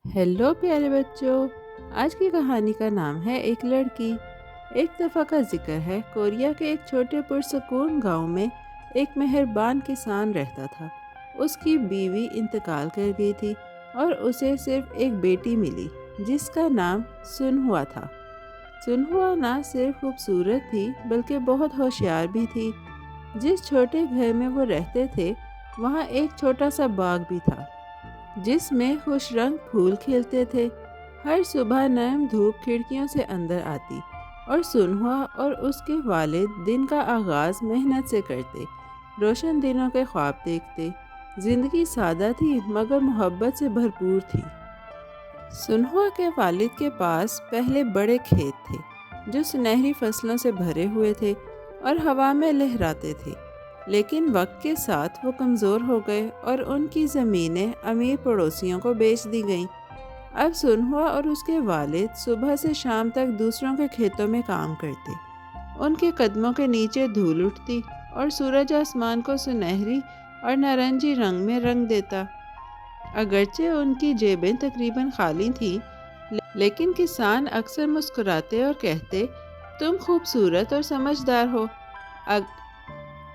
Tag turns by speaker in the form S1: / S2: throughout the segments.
S1: Hello प्यारे बच्चों। आज की कहानी का नाम है एक लड़की। एक दफ़ा का जिक्र है, कोरिया के एक छोटे पुरसकून गांव में एक मेहरबान किसान रहता था। उसकी बीवी इंतकाल कर गई थी और उसे सिर्फ एक बेटी मिली जिसका नाम सुनहुआ था। सुनहुआ ना सिर्फ खूबसूरत थी बल्कि बहुत होशियार भी थी। जिस छोटे घर में वो रहते थे वहाँ एक छोटा सा बाग भी था जिसमें खुश रंग फूल खिलते थे। हर सुबह नरम धूप खिड़कियों से अंदर आती और सुनहुआ और उसके वालिद दिन का आगाज मेहनत से करते, रोशन दिनों के ख्वाब देखते। जिंदगी सादा थी मगर मोहब्बत से भरपूर थी। सुनहुआ के वालिद के पास पहले बड़े खेत थे जो सुनहरी फसलों से भरे हुए थे और हवा में लहराते थे। लेकिन वक्त के साथ वो कमज़ोर हो गए और उनकी ज़मीनें अमीर पड़ोसियों को बेच दी गईं। अब सुनहुआ और उसके वालिद सुबह से शाम तक दूसरों के खेतों में काम करते। उनके कदमों के नीचे धूल उठती और सूरज आसमान को सुनहरी और नारंगी रंग में रंग देता। अगरचे उनकी जेबें तकरीबन खाली थीं, लेकिन किसान अक्सर मुस्कुराते और कहते, तुम खूबसूरत और समझदार हो।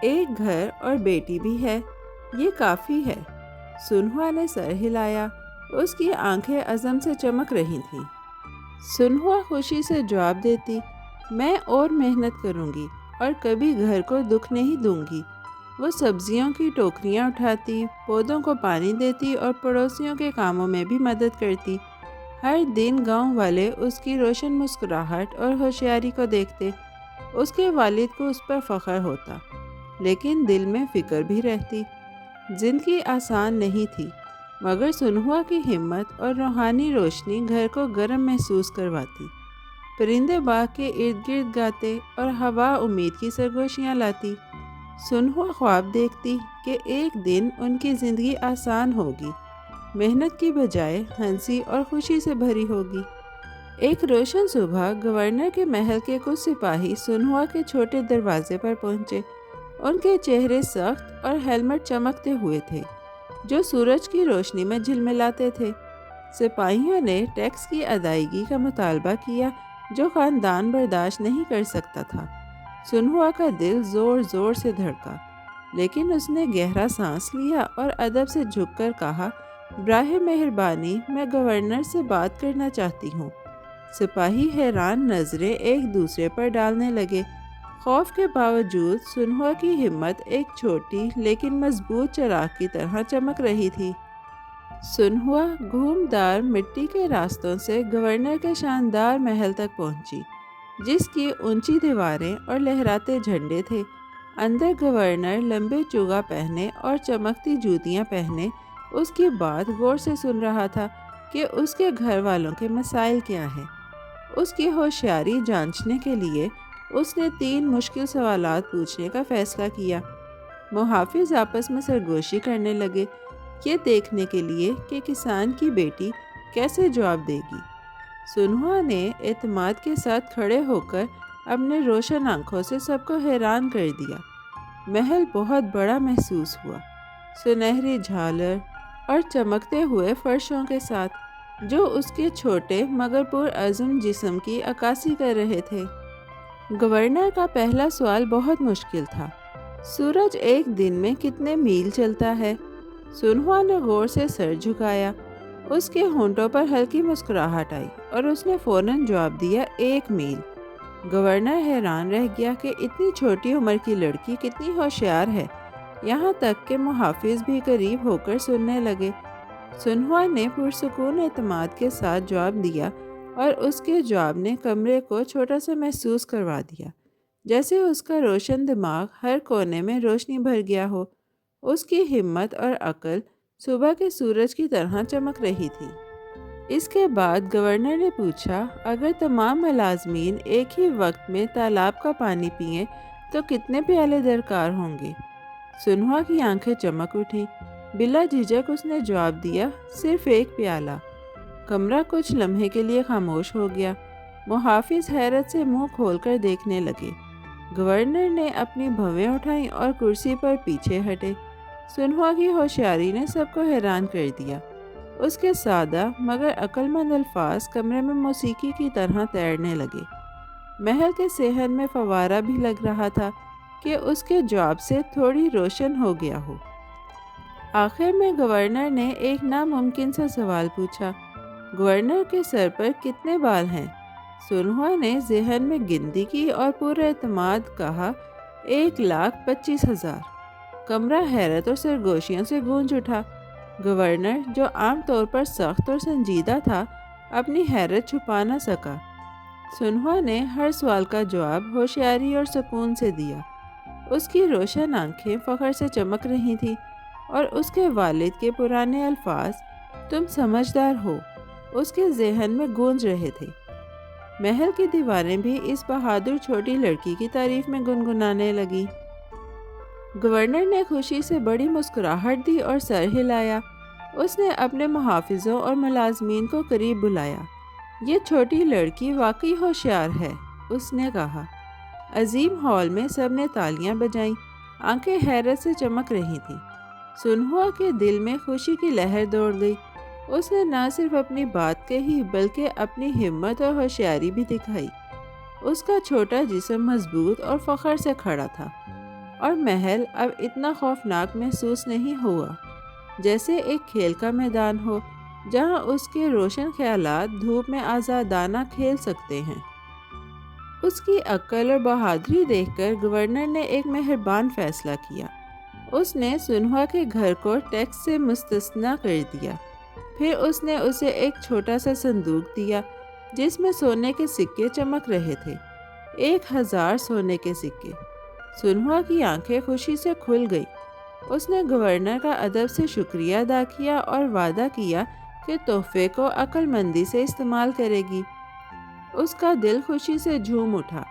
S1: एक घर और बेटी भी है, ये काफ़ी है। सुनहुआ ने सर हिलाया। उसकी आंखें अज़म से चमक रही थीं। सुनहुआ खुशी से जवाब देती, मैं और मेहनत करूँगी और कभी घर को दुख नहीं दूंगी। वो सब्जियों की टोकरियाँ उठाती, पौधों को पानी देती और पड़ोसियों के कामों में भी मदद करती। हर दिन गांव वाले उसकी रोशन मुस्कुराहट और होशियारी को देखते। उसके वालिद को उस पर फ़ख्र होता, लेकिन दिल में फ़िक्र भी रहती। ज़िंदगी आसान नहीं थी, मगर सुनहुआ की हिम्मत और रूहानी रोशनी घर को गर्म महसूस करवाती। परिंदे बाग के इर्द गिर्द गाते और हवा उम्मीद की सरगोशियाँ लाती। सुनहुआ ख्वाब देखती कि एक दिन उनकी ज़िंदगी आसान होगी, मेहनत की बजाय हंसी और खुशी से भरी होगी। एक रोशन सुबह गवर्नर के महल के कुछ सिपाही सुनहुआ के छोटे दरवाजे पर पहुंचे। उनके चेहरे सख्त और हेलमेट चमकते हुए थे जो सूरज की रोशनी में झिलमिलाते थे। सिपाहियों ने टैक्स की अदायगी का मुतालबा किया जो खानदान बर्दाश्त नहीं कर सकता था। सुनहुआ का दिल जोर जोर से धड़का, लेकिन उसने गहरा सांस लिया और अदब से झुककर कहा, ब्राहे मेहरबानी, मैं गवर्नर से बात करना चाहती हूँ। सिपाही हैरान नजरें एक दूसरे पर डालने लगे। खौफ के बावजूद सुनहुआ की हिम्मत एक छोटी लेकिन मजबूत चिराग की तरह चमक रही थी। सुनहुआ घूमदार मिट्टी के रास्तों से गवर्नर के शानदार महल तक पहुंची, जिसकी ऊंची दीवारें और लहराते झंडे थे। अंदर गवर्नर लंबे चोगा पहने और चमकती जूतियां पहने उसकी बात गौर से सुन रहा था कि उसके घर वालों के मसाइल क्या हैं। उसकी होशियारी जांचने के लिए उसने 3 मुश्किल सवालात पूछने का फैसला किया। मुहाफिज आपस में सरगोशी करने लगे, ये देखने के लिए कि किसान की बेटी कैसे जवाब देगी। सुनहुआ ने एतमाद के साथ खड़े होकर अपने रोशन आंखों से सबको हैरान कर दिया। महल बहुत बड़ा महसूस हुआ, सुनहरी झालर और चमकते हुए फर्शों के साथ, जो उसके छोटे मगर पुरअज़्म जिस्म की अक्कासी कर रहे थे। गवर्नर का पहला सवाल बहुत मुश्किल था, सूरज एक दिन में कितने मील चलता है? सुनहुआ ने गौर से सर झुकाया। उसके होंठों पर हल्की मुस्कुराहट आई और उसने फौरन जवाब दिया, 1 मील। गवर्नर हैरान रह गया कि इतनी छोटी उम्र की लड़की कितनी होशियार है। यहाँ तक कि मुहाफिज भी करीब होकर सुनने लगे। सुनहुआ ने पुरसुकून एतमाद के साथ जवाब दिया और उसके जवाब ने कमरे को छोटा सा महसूस करवा दिया, जैसे उसका रोशन दिमाग हर कोने में रोशनी भर गया हो। उसकी हिम्मत और अक्ल सुबह के सूरज की तरह चमक रही थी। इसके बाद गवर्नर ने पूछा, अगर तमाम मुलाजमीन एक ही वक्त में तालाब का पानी पिएं तो कितने प्याले दरकार होंगे? सुनहुआ की आंखें चमक उठीं। बिला झिझक उसने जवाब दिया, सिर्फ 1 प्याला। कमरा कुछ लम्हे के लिए खामोश हो गया। मुहाफिज हैरत से मुंह खोलकर देखने लगे। गवर्नर ने अपनी भवें उठाईं और कुर्सी पर पीछे हटे। सुनहुआ की होशियारी ने सबको हैरान कर दिया। اس کے سادہ مگر عقل مند الفاظ کمرے میں موسیقی کی طرح تیرنے لگے۔ محل کے صحن میں فوارہ بھی لگ رہا تھا کہ اس کے جواب سے تھوڑی روشن ہو گیا ہو۔ آخر میں گورنر نے ایک ناممکن سا سوال پوچھا، گورنر کے سر پر کتنے بال ہیں؟ سنہوا نے ذہن میں گنتی کی اور پورے اعتماد کہا، 1,25,000۔ کمرہ حیرت اور سرگوشیوں سے گونج اٹھا۔ گورنر جو عام طور پر سخت اور سنجیدہ تھا اپنی حیرت چھپا نہ سکا۔ سنہوا نے ہر سوال کا جواب ہوشیاری اور سکون سے دیا۔ اس کی روشن آنکھیں فخر سے چمک رہی تھیں اور اس کے والد کے پرانے الفاظ تم سمجھدار ہو اس کے ذہن میں گونج رہے تھے۔ محل کی دیواریں بھی اس بہادر چھوٹی لڑکی کی تعریف میں گنگنانے لگی۔ گورنر نے خوشی سے بڑی مسکراہٹ دی اور سر ہلایا۔ اس نے اپنے محافظوں اور ملازمین کو قریب بلایا۔ یہ چھوٹی لڑکی واقعی ہوشیار ہے، اس نے کہا۔ عظیم ہال میں سب نے تالیاں بجائیں، آنکھیں حیرت سے چمک رہی تھیں۔ سنہوا کے دل میں خوشی کی لہر دوڑ گئی۔ اس نے نہ صرف اپنی بات کہی بلکہ اپنی ہمت اور ہوشیاری بھی دکھائی۔ اس کا چھوٹا جسم مضبوط اور فخر سے کھڑا تھا، اور محل اب اتنا خوفناک محسوس نہیں ہوا، جیسے ایک کھیل کا میدان ہو جہاں اس کے روشن خیالات دھوپ میں آزادانہ کھیل سکتے ہیں۔ اس کی عقل اور بہادری دیکھ کر گورنر نے ایک مہربان فیصلہ کیا۔ اس نے سنہوا کے گھر کو ٹیکس سے مستثنیٰ کر دیا۔ پھر اس نے اسے ایک چھوٹا سا صندوق دیا جس میں سونے کے سکے چمک رہے تھے، 1,000 سونے کے سکے۔ سنہوا کی آنکھیں خوشی سے کھل گئی۔ اس نے گورنر کا ادب سے شکریہ ادا کیا اور وعدہ کیا کہ تحفے کو عقل مندی سے استعمال کرے گی۔ اس کا دل خوشی سے جھوم اٹھا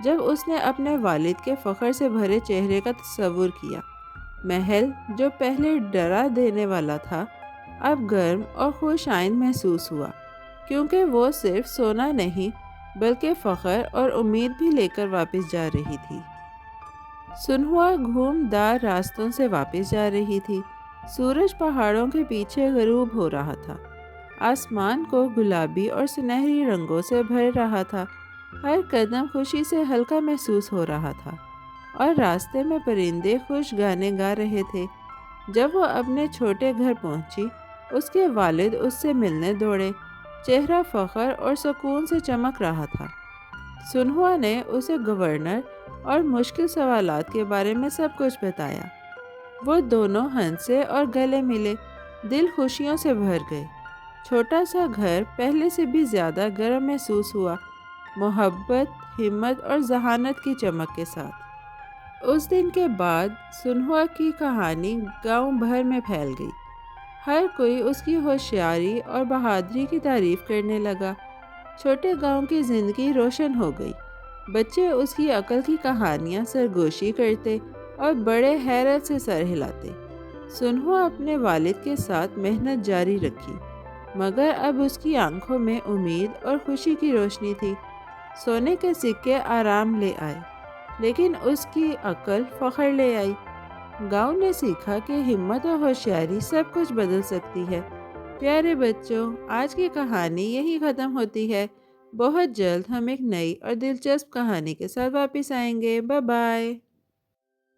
S1: جب اس نے اپنے والد کے فخر سے بھرے چہرے کا تصور کیا۔ محل جو پہلے ڈرا دینے والا تھا اب گرم اور خوش آئند محسوس ہوا، کیونکہ وہ صرف سونا نہیں بلکہ فخر اور امید بھی لے کر واپس جا رہی تھی۔ سنہوا گھوم دار راستوں سے واپس جا رہی تھی۔ سورج پہاڑوں کے پیچھے غروب ہو رہا تھا۔ آسمان کو گلابی اور سنہری رنگوں سے بھر رہا تھا۔ ہر قدم خوشی سے ہلکا محسوس ہو رہا تھا، اور راستے میں پرندے خوش گانے گا رہے تھے۔ جب وہ اپنے چھوٹے گھر پہنچی، اس کے والد اس سے ملنے دوڑے۔ چہرہ فخر اور سکون سے چمک رہا تھا۔ سنہوا نے اسے گورنر اور مشکل سوالات کے بارے میں سب کچھ بتایا۔ وہ دونوں ہنسے اور گلے ملے، دل خوشیوں سے بھر گئے۔ چھوٹا سا گھر پہلے سے بھی زیادہ گرم محسوس ہوا، محبت، ہمت اور ذہانت کی چمک کے ساتھ۔ اس دن کے بعد سنہوا کی کہانی گاؤں بھر میں پھیل گئی۔ ہر کوئی اس کی ہوشیاری اور بہادری کی تعریف کرنے لگا۔ چھوٹے گاؤں کی زندگی روشن ہو گئی۔ بچے اس کی عقل کی کہانیاں سرگوشی کرتے اور بڑے حیرت سے سر ہلاتے۔ سنہوا اپنے والد کے ساتھ محنت جاری رکھی، مگر اب اس کی آنکھوں میں امید اور خوشی کی روشنی تھی۔ سونے کے سکے آرام لے آئے، لیکن اس کی عقل فخر لے آئی۔ گاؤں نے سیکھا کہ ہمت اور ہوشیاری سب کچھ بدل سکتی ہے۔ پیارے بچوں، آج کی کہانی یہی ختم ہوتی ہے۔ بہت جلد ہم ایک نئی اور دلچسپ کہانی کے ساتھ واپس آئیں گے۔ Bye bye.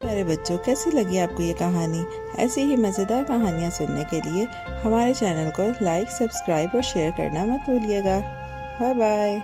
S2: پیارے بچوں، کیسی لگی آپ کو یہ کہانی؟ ایسی ہی مزیدار کہانیاں سننے کے لیے ہمارے چینل کو لائک، سبسکرائب اور شیئر کرنا مت بھولیے گا۔ Bye bye.